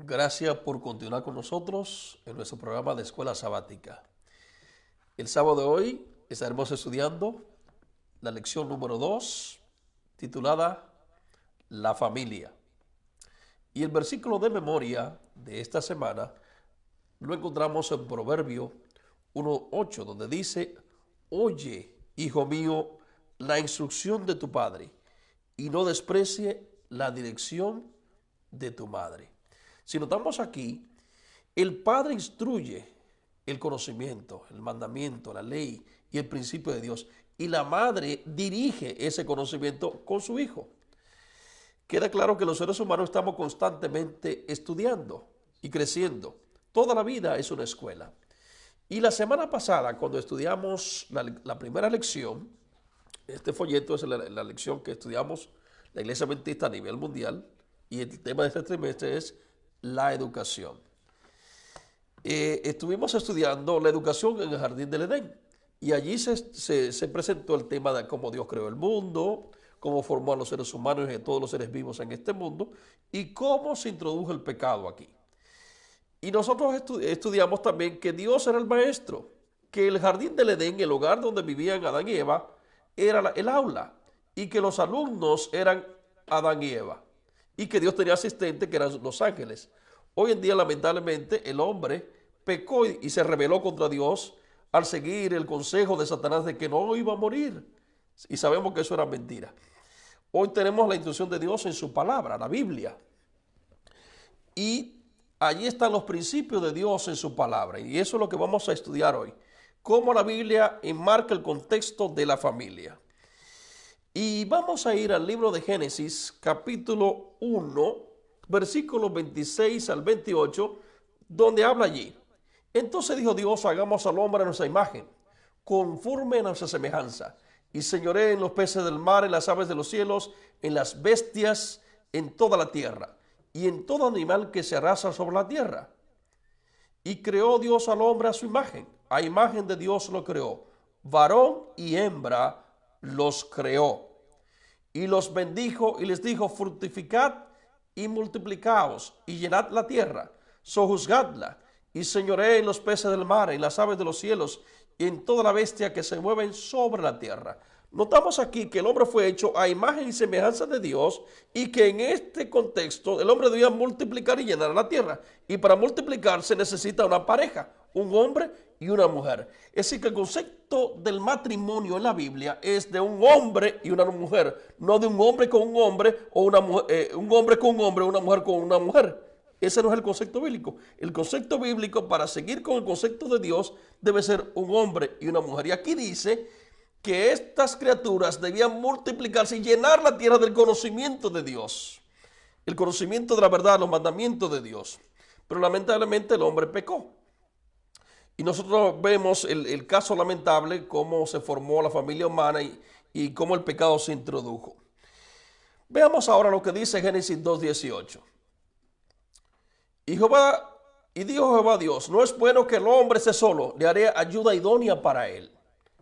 Gracias por continuar con nosotros en nuestro programa de Escuela Sabática. El sábado de hoy estaremos estudiando la lección número 2, titulada La familia. Y el versículo de memoria de esta semana lo encontramos en Proverbio 1:8, donde dice: Oye, hijo mío, la instrucción de tu padre, y no desprecie la dirección de tu madre. Si notamos aquí, el Padre instruye el conocimiento, el mandamiento, la ley y el principio de Dios, y la madre dirige ese conocimiento con su hijo. Queda claro que los seres humanos estamos constantemente estudiando y creciendo. Toda la vida es una escuela. Y la semana pasada, cuando estudiamos la primera lección, este folleto es la lección que estudiamos la Iglesia Adventista a nivel mundial, y el tema de este trimestre es la educación. Estuvimos estudiando la educación en el Jardín del Edén, y allí se presentó el tema de cómo Dios creó el mundo, cómo formó a los seres humanos y a todos los seres vivos en este mundo, y cómo se introdujo el pecado aquí. Y nosotros estudiamos también que Dios era el maestro, que el Jardín del Edén, el hogar donde vivían Adán y Eva, era el aula, y que los alumnos eran Adán y Eva, y que Dios tenía asistentes que eran los ángeles. Hoy en día, lamentablemente, el hombre pecó y se rebeló contra Dios al seguir el consejo de Satanás de que no iba a morir. Y sabemos que eso era mentira. Hoy tenemos la instrucción de Dios en su palabra, la Biblia. Y allí están los principios de Dios en su palabra. Y eso es lo que vamos a estudiar hoy. Cómo la Biblia enmarca el contexto de la familia. Y vamos a ir al libro de Génesis, capítulo 1, versículos 26 al 28, donde habla allí: Entonces dijo Dios: hagamos al hombre a nuestra imagen, conforme a nuestra semejanza, y señoree en los peces del mar, en las aves de los cielos, en las bestias, en toda la tierra, y en todo animal que se arrastra sobre la tierra. Y creó Dios al hombre a su imagen, a imagen de Dios lo creó, varón y hembra los creó. Y los bendijo y les dijo: fructificad y multiplicaos, y llenad la tierra, sojuzgadla, y señoreé en los peces del mar, en las aves de los cielos, y en toda la bestia que se mueven sobre la tierra. Notamos aquí que el hombre fue hecho a imagen y semejanza de Dios, y que en este contexto el hombre debía multiplicar y llenar la tierra. Y para multiplicar se necesita una pareja, un hombre y una mujer. Es decir, que el concepto del matrimonio en la Biblia es de un hombre y una mujer, no de un hombre con un hombre o una mujer, un hombre con un hombre o una mujer con una mujer. Ese no es el concepto bíblico. El concepto bíblico, para seguir con el concepto de Dios, debe ser un hombre y una mujer. Y aquí dice que estas criaturas debían multiplicarse y llenar la tierra del conocimiento de Dios, el conocimiento de la verdad, los mandamientos de Dios. Pero lamentablemente el hombre pecó. Y nosotros vemos el caso lamentable, cómo se formó la familia humana y cómo el pecado se introdujo. Veamos ahora lo que dice Génesis 2:18. Y dijo Jehová Dios: no es bueno que el hombre esté solo, le haré ayuda idónea para él.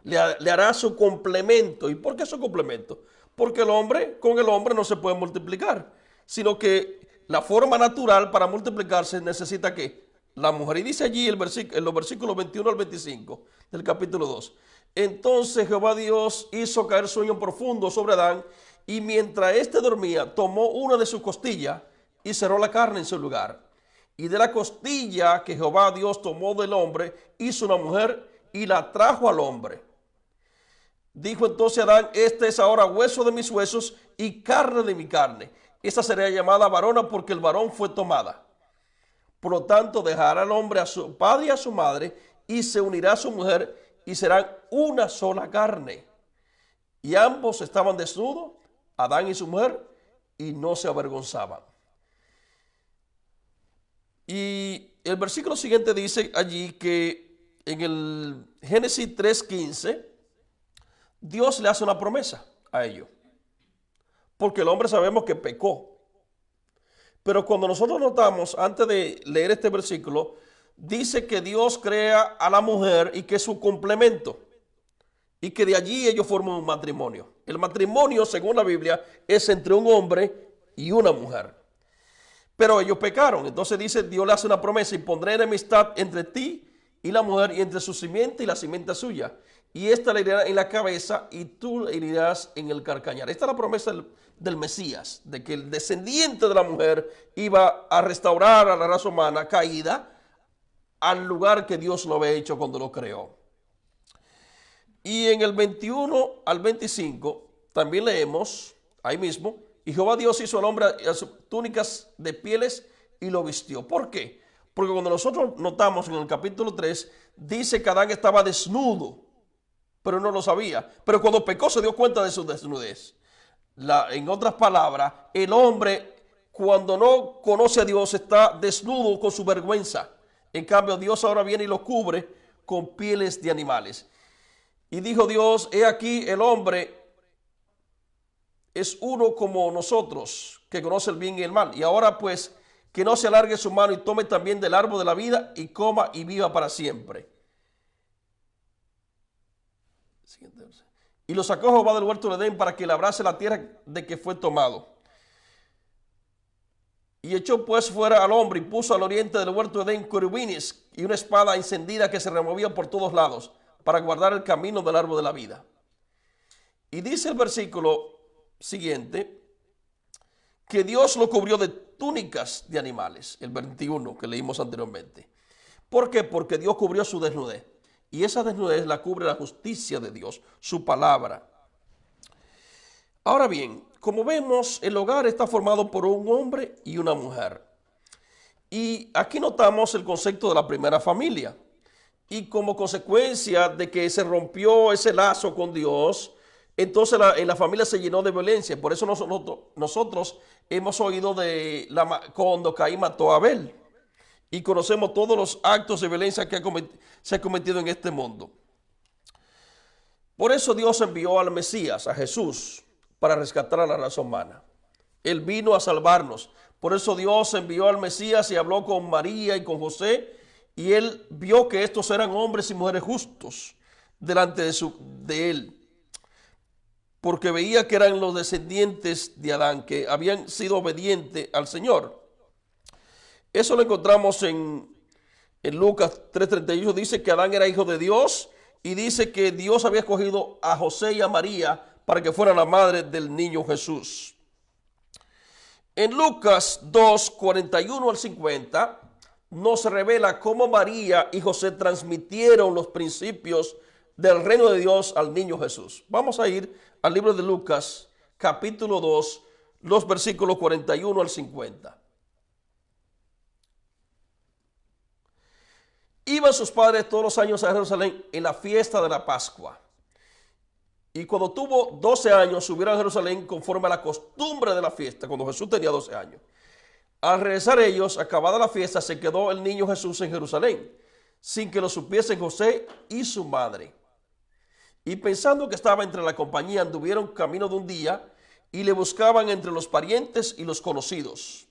Le hará su complemento. ¿Y por qué su complemento? Porque el hombre con el hombre no se puede multiplicar, sino que la forma natural para multiplicarse necesita que la mujer. Y dice allí en los versículos 21 al 25 del capítulo 2. Entonces Jehová Dios hizo caer sueño profundo sobre Adán, y mientras éste dormía, tomó una de sus costillas y cerró la carne en su lugar. Y de la costilla que Jehová Dios tomó del hombre, hizo una mujer y la trajo al hombre. Dijo entonces Adán: este es ahora hueso de mis huesos y carne de mi carne. Esta será llamada varona, porque el varón fue tomada. Por lo tanto, dejará el hombre a su padre y a su madre, y se unirá a su mujer, y serán una sola carne. Y ambos estaban desnudos, Adán y su mujer, y no se avergonzaban. Y el versículo siguiente dice allí que en el Génesis 3:15, Dios le hace una promesa a ellos, porque el hombre sabemos que pecó. Pero cuando nosotros notamos, antes de leer este versículo, dice que Dios crea a la mujer y que es su complemento, y que de allí ellos forman un matrimonio. El matrimonio, según la Biblia, es entre un hombre y una mujer. Pero ellos pecaron. Entonces dice, Dios le hace una promesa: y pondré enemistad entre ti y la mujer, y entre su simiente y la simiente suya. Y esta le herirá en la cabeza, y tú le herirás en el calcañar. Esta es la promesa del Mesías, de que el descendiente de la mujer iba a restaurar a la raza humana caída al lugar que Dios lo había hecho cuando lo creó. Y en el 21 al 25 también leemos, ahí mismo, y Jehová Dios hizo al hombre túnicas de pieles y lo vistió. ¿Por qué? Porque cuando nosotros notamos en el capítulo 3, dice que Adán estaba desnudo, pero no lo sabía. Pero cuando pecó se dio cuenta de su desnudez. En otras palabras, el hombre cuando no conoce a Dios está desnudo con su vergüenza. En cambio, Dios ahora viene y lo cubre con pieles de animales. Y dijo Dios, he aquí el hombre es uno como nosotros, que conoce el bien y el mal. Y ahora pues, que no se alargue su mano y tome también del árbol de la vida y coma y viva para siempre. Y lo sacó Jehová del huerto de Edén para que labrase la tierra de que fue tomado. Y echó pues fuera al hombre y puso al oriente del huerto de Edén querubines y una espada encendida que se removía por todos lados para guardar el camino del árbol de la vida. Y dice el versículo siguiente que Dios lo cubrió de túnicas de animales, el 21 que leímos anteriormente. ¿Por qué? Porque Dios cubrió su desnudez. Y esa desnudez la cubre la justicia de Dios, su palabra. Ahora bien, como vemos, el hogar está formado por un hombre y una mujer. Y aquí notamos el concepto de la primera familia. Y como consecuencia de que se rompió ese lazo con Dios, entonces en la familia se llenó de violencia. Por eso nosotros hemos oído de cuando Caín mató a Abel. Y conocemos todos los actos de violencia que se ha cometido en este mundo. Por eso Dios envió al Mesías, a Jesús, para rescatar a la raza humana. Él vino a salvarnos. Por eso Dios envió al Mesías y habló con María y con José. Y él vio que estos eran hombres y mujeres justos delante de él. Porque veía que eran los descendientes de Adán, que habían sido obedientes al Señor. Eso lo encontramos en Lucas 3:31. Dice que Adán era hijo de Dios y dice que Dios había escogido a José y a María para que fueran la madre del niño Jesús. En Lucas 2:41 al 50 nos revela cómo María y José transmitieron los principios del reino de Dios al niño Jesús. Vamos a ir al libro de Lucas, capítulo 2, los versículos 41 al 50. Iban sus padres todos los años a Jerusalén en la fiesta de la Pascua. Y cuando tuvo 12 años, subieron a Jerusalén conforme a la costumbre de la fiesta, cuando Jesús tenía 12 años. Al regresar ellos, acabada la fiesta, se quedó el niño Jesús en Jerusalén, sin que lo supiesen José y su madre. Y pensando que estaba entre la compañía, anduvieron camino de un día y le buscaban entre los parientes y los conocidos.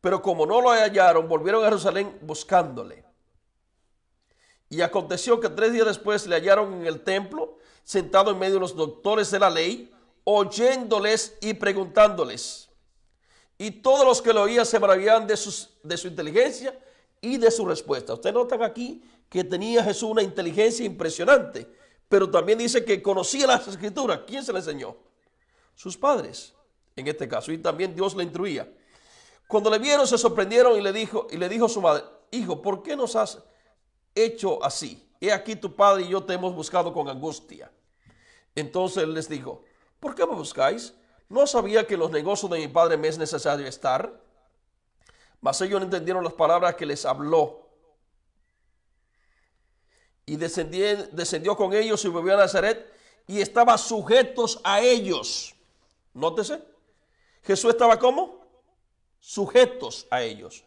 Pero como no lo hallaron, volvieron a Jerusalén buscándole. Y aconteció que 3 días después le hallaron en el templo, sentado en medio de los doctores de la ley, oyéndoles y preguntándoles. Y todos los que lo oían se maravillaban de su inteligencia y de su respuesta. Ustedes notan aquí que tenía Jesús una inteligencia impresionante, pero también dice que conocía las escrituras. ¿Quién se le enseñó? Sus padres, en este caso, y también Dios le instruía. Cuando le vieron se sorprendieron y le dijo su madre: hijo, ¿por qué nos has hecho así? He aquí tu padre y yo te hemos buscado con angustia. Entonces él les dijo: ¿por qué me buscáis? ¿No sabía que en los negocios de mi padre me es necesario estar? Mas ellos no entendieron las palabras que les habló. Y descendió con ellos y volvió a Nazaret y estaba sujetos a ellos. Nótese, Jesús estaba ¿cómo? Sujetos a ellos.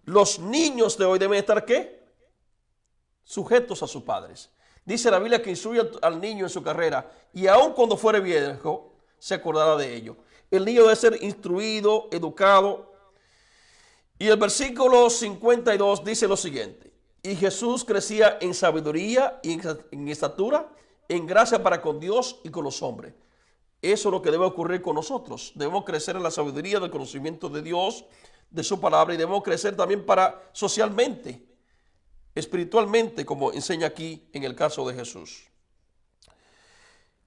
Los niños de hoy deben estar ¿qué? Sujetos a sus padres. Dice la Biblia que instruye al niño en su carrera y aun cuando fuere viejo se acordará de ello. El niño debe ser instruido, educado. Y el versículo 52 dice lo siguiente: y Jesús crecía en sabiduría y en estatura, en gracia para con Dios y con los hombres. Eso es lo que debe ocurrir con nosotros. Debemos crecer en la sabiduría del conocimiento de Dios, de su palabra, y debemos crecer también para socialmente, espiritualmente, como enseña aquí en el caso de Jesús.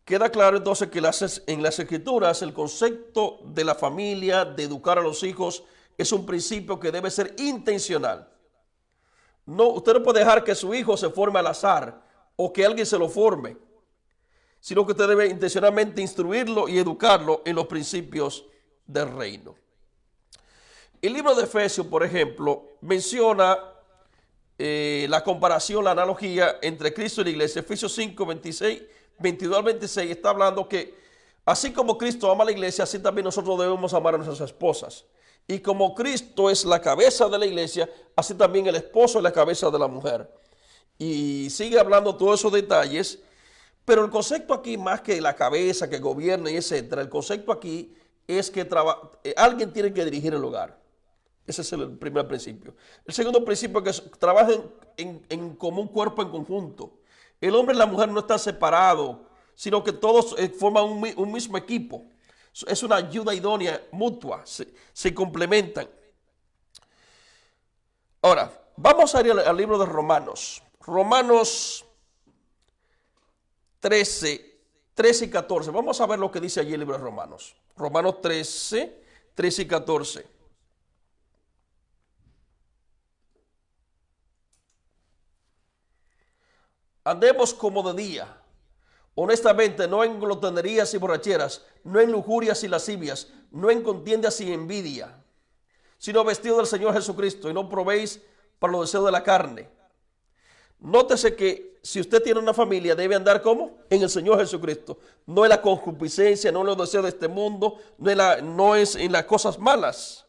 Queda claro entonces que en las Escrituras el concepto de la familia, de educar a los hijos, es un principio que debe ser intencional. No, usted no puede dejar que su hijo se forme al azar o que alguien se lo forme, sino que usted debe intencionalmente instruirlo y educarlo en los principios del reino. El libro de Efesios, por ejemplo, menciona la comparación, la analogía entre Cristo y la iglesia. Efesios 5, 26, 22 al 26 está hablando que así como Cristo ama a la iglesia, así también nosotros debemos amar a nuestras esposas. Y como Cristo es la cabeza de la iglesia, así también el esposo es la cabeza de la mujer. Y sigue hablando todos esos detalles, pero el concepto aquí, más que la cabeza, que gobierna y etcétera, el concepto aquí es que alguien tiene que dirigir el hogar. Ese es el primer principio. El segundo principio es que trabajen como un cuerpo en conjunto. El hombre y la mujer no están separados, sino que todos forman un mismo equipo. Es una ayuda idónea, mutua, se complementan. Ahora, vamos a ir al libro de Romanos. Romanos 13 y 14. Vamos a ver lo que dice allí el libro de Romanos. Romanos 13 y 14. Andemos como de día, honestamente, no en glotonerías y borracheras, no en lujurias y lascivias, no en contiendas y envidia, sino vestido del Señor Jesucristo, y no probéis para los deseos de la carne. Nótese que si usted tiene una familia, debe andar como en el Señor Jesucristo, no en la concupiscencia, no en los deseos de este mundo, no es en las cosas malas.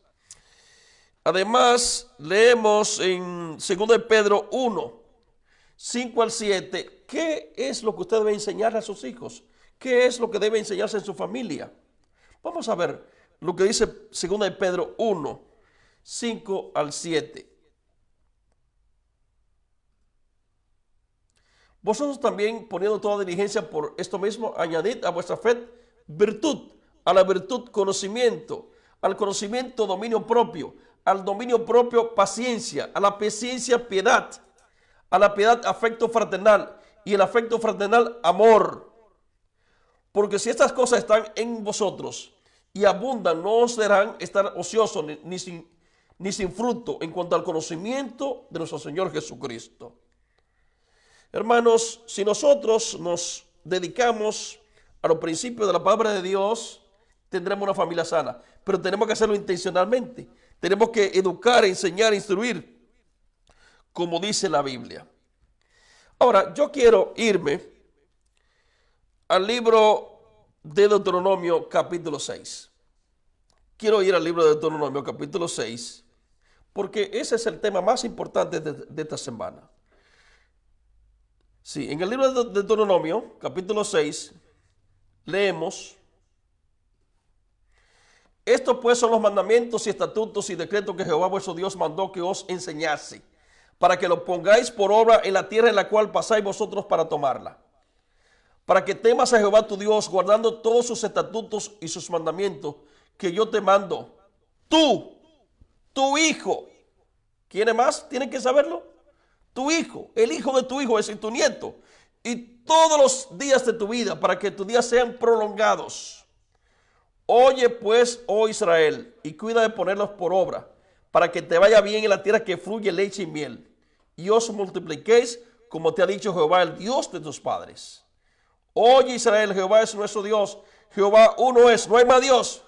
Además, leemos en 2 de Pedro 1, 5 al 7, ¿qué es lo que usted debe enseñarle a sus hijos? ¿Qué es lo que debe enseñarse en su familia? Vamos a ver lo que dice 2 de Pedro 1, 5 al 7. Vosotros también, poniendo toda diligencia por esto mismo, añadid a vuestra fe virtud, a la virtud conocimiento, al conocimiento dominio propio, al dominio propio paciencia, a la paciencia piedad, a la piedad afecto fraternal, y el afecto fraternal amor. Porque si estas cosas están en vosotros y abundan, no os dejarán estar ociosos ni sin fruto en cuanto al conocimiento de nuestro Señor Jesucristo. Hermanos, si nosotros nos dedicamos a los principios de la palabra de Dios, tendremos una familia sana, pero tenemos que hacerlo intencionalmente. Tenemos que educar, enseñar, instruir, como dice la Biblia. Ahora, yo quiero irme al libro de Deuteronomio capítulo 6. Quiero ir al libro de Deuteronomio capítulo 6, porque ese es el tema más importante de esta semana. Sí, en el libro de Deuteronomio capítulo 6 leemos: estos pues son los mandamientos y estatutos y decretos que Jehová vuestro Dios mandó que os enseñase, para que lo pongáis por obra en la tierra en la cual pasáis vosotros para tomarla. Para que temas a Jehová tu Dios, guardando todos sus estatutos y sus mandamientos que yo te mando. Tú, tu hijo. ¿Quiénes más tienen que saberlo? Tu hijo, el hijo de tu hijo, es tu nieto. Y todos los días de tu vida, para que tus días sean prolongados. Oye pues, oh Israel, y cuida de ponerlos por obra, para que te vaya bien en la tierra que fluye leche y miel, y os multipliquéis, como te ha dicho Jehová, el Dios de tus padres. Oye Israel, Jehová es nuestro Dios, Jehová uno es, no hay más Dios,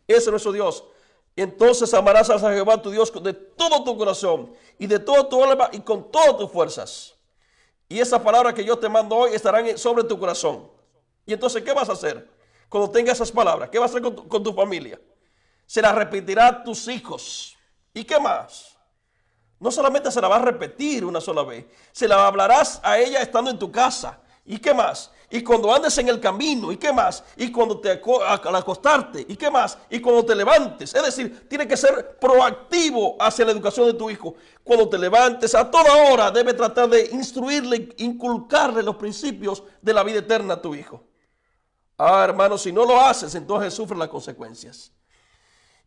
ese es nuestro Dios. Entonces amarás a Jehová tu Dios de todo tu corazón, y de todo tu alma, y con todas tus fuerzas. Y esas palabras que yo te mando hoy estarán sobre tu corazón. Y entonces, ¿qué vas a hacer cuando tengas esas palabras? ¿Qué vas a hacer con tu familia? Se las repetirá a tus hijos. ¿Y qué más? No solamente se la va a repetir una sola vez, se la hablarás a ella estando en tu casa. ¿Y qué más? Y cuando andes en el camino. ¿Y qué más? Y cuando al acostarte. ¿Y qué más? Y cuando te levantes. Es decir, tiene que ser proactivo hacia la educación de tu hijo. Cuando te levantes, a toda hora debe tratar de instruirle, inculcarle los principios de la vida eterna a tu hijo. hermano, si no lo haces, entonces sufres las consecuencias.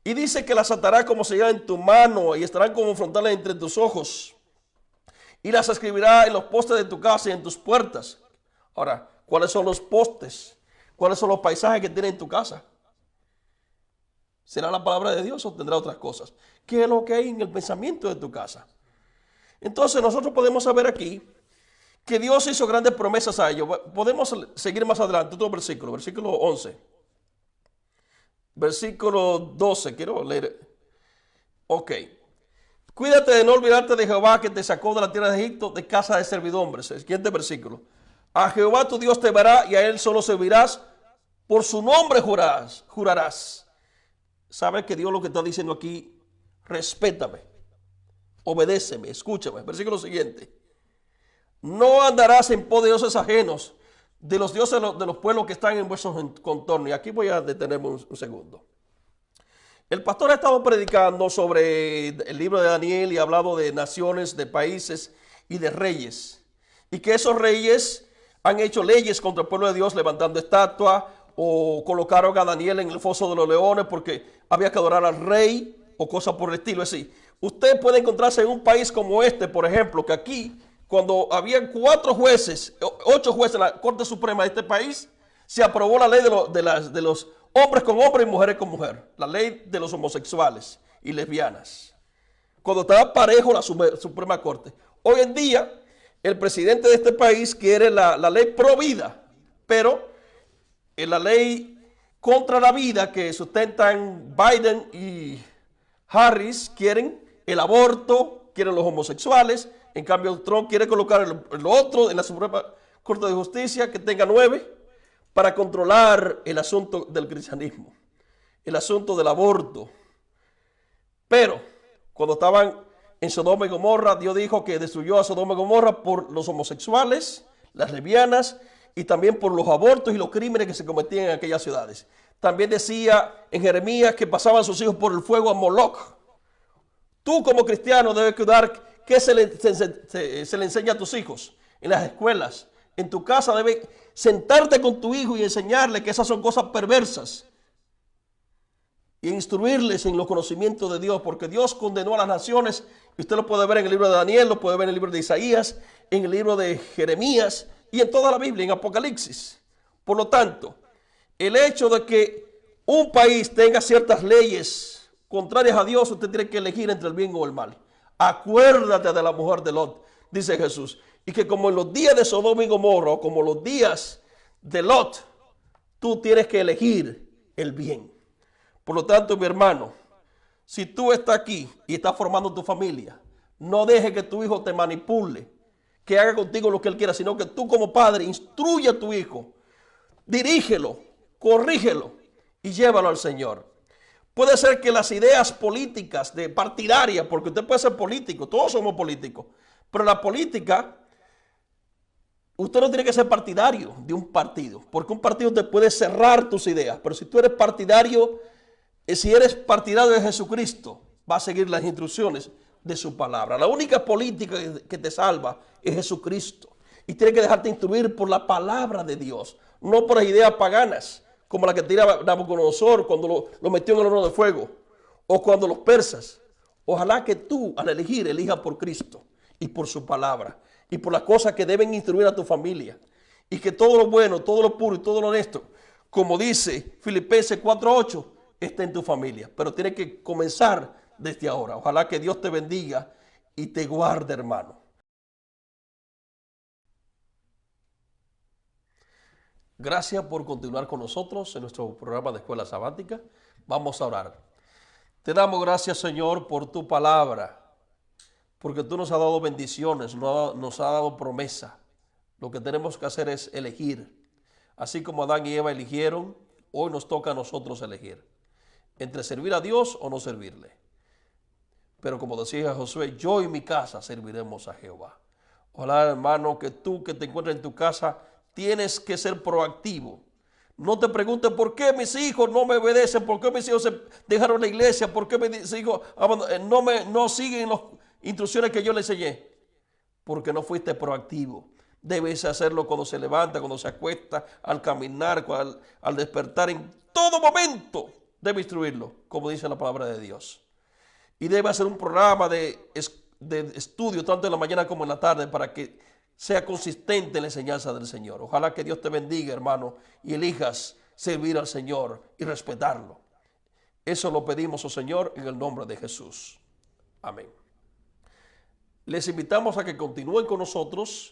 Y dice que las atarás como señal en tu mano y estarán como frontales entre tus ojos. Y las escribirá en los postes de tu casa y en tus puertas. Ahora, ¿cuáles son los postes? ¿Cuáles son los paisajes que tienes en tu casa? ¿Será la palabra de Dios o tendrá otras cosas? ¿Qué es lo que hay en el pensamiento de tu casa? Entonces nosotros podemos saber aquí que Dios hizo grandes promesas a ellos. Podemos seguir más adelante, otro versículo, versículo 11. Versículo 12, quiero leer. Ok. Cuídate de no olvidarte de Jehová que te sacó de la tierra de Egipto, de casa de servidumbres. El siguiente versículo. A Jehová tu Dios te verá y a él solo servirás. Por su nombre jurarás. ¿Sabes que Dios lo que está diciendo aquí? Respétame, obedéceme, escúchame. Versículo siguiente. No andarás en pos de dioses ajenos, de los dioses de los pueblos que están en vuestros contornos. Y aquí voy a detenerme un segundo. El pastor ha estado predicando sobre el libro de Daniel y ha hablado de naciones, de países y de reyes. Y que esos reyes han hecho leyes contra el pueblo de Dios levantando estatuas o colocaron a Daniel en el foso de los leones porque había que adorar al rey o cosas por el estilo. Es decir, usted puede encontrarse en un país como este, por ejemplo, que aquí, cuando habían 8 jueces en la Corte Suprema de este país, se aprobó la ley de los hombres con hombres y mujeres con mujer, la ley de los homosexuales y lesbianas. Cuando estaba parejo la Suprema Corte. Hoy en día, el presidente de este país quiere la ley pro vida, pero en la ley contra la vida que sustentan Biden y Harris quieren el aborto, quieren los homosexuales. En cambio, Trump quiere colocar el otro en la Suprema Corte de Justicia, que tenga 9, para controlar el asunto del cristianismo, el asunto del aborto. Pero, cuando estaban en Sodoma y Gomorra, Dios dijo que destruyó a Sodoma y Gomorra por los homosexuales, las lesbianas, y también por los abortos y los crímenes que se cometían en aquellas ciudades. También decía en Jeremías que pasaban sus hijos por el fuego a Moloch. Tú como cristiano debes cuidar qué se le enseña a tus hijos en las escuelas. En tu casa debes sentarte con tu hijo y enseñarle que esas son cosas perversas. Y instruirles en los conocimientos de Dios, porque Dios condenó a las naciones. Y usted lo puede ver en el libro de Daniel, lo puede ver en el libro de Isaías, en el libro de Jeremías y en toda la Biblia, en Apocalipsis. Por lo tanto, el hecho de que un país tenga ciertas leyes contrarias a Dios, usted tiene que elegir entre el bien o el mal. Acuérdate de la mujer de Lot, dice Jesús. Y que como en los días de Sodoma y Gomorra, o como los días de Lot, tú tienes que elegir el bien. Por lo tanto, mi hermano, si tú estás aquí y estás formando tu familia, no dejes que tu hijo te manipule, que haga contigo lo que él quiera, sino que tú como padre instruye a tu hijo, dirígelo, corrígelo y llévalo al Señor. Puede ser que las ideas políticas de partidaria, porque usted puede ser político, todos somos políticos, pero la política, usted no tiene que ser partidario de un partido, porque un partido te puede cerrar tus ideas, pero si tú eres partidario, si eres partidario de Jesucristo, vas a seguir las instrucciones de su palabra. La única política que te salva es Jesucristo. Y tienes que dejarte instruir por la palabra de Dios, no por las ideas paganas, como la que tiraba Nabucodonosor cuando lo metió en el horno de fuego, o cuando los persas. Ojalá que tú, al elegir, elijas por Cristo y por su palabra, y por las cosas que deben instruir a tu familia, y que todo lo bueno, todo lo puro y todo lo honesto, como dice Filipenses 4:8, esté en tu familia. Pero tiene que comenzar desde ahora. Ojalá que Dios te bendiga y te guarde, hermano. Gracias por continuar con nosotros en nuestro programa de Escuela Sabática. Vamos a orar. Te damos gracias, Señor, por tu palabra, porque tú nos has dado bendiciones, nos has dado promesa. Lo que tenemos que hacer es elegir. Así como Adán y Eva eligieron, hoy nos toca a nosotros elegir entre servir a Dios o no servirle. Pero como decía Josué, yo y mi casa serviremos a Jehová. Ojalá, hermano, que tú que te encuentres en tu casa tienes que ser proactivo. No te preguntes por qué mis hijos no me obedecen, por qué mis hijos se dejaron la iglesia, por qué mis hijos no siguen las instrucciones que yo les enseñé. Porque no fuiste proactivo. Debes hacerlo cuando se levanta, cuando se acuesta, al caminar, al despertar, en todo momento debe instruirlo, como dice la palabra de Dios. Y debe hacer un programa de estudio tanto en la mañana como en la tarde para que sea consistente en la enseñanza del Señor. Ojalá que Dios te bendiga, hermano, y elijas servir al Señor y respetarlo. Eso lo pedimos, oh Señor, en el nombre de Jesús. Amén. Les invitamos a que continúen con nosotros.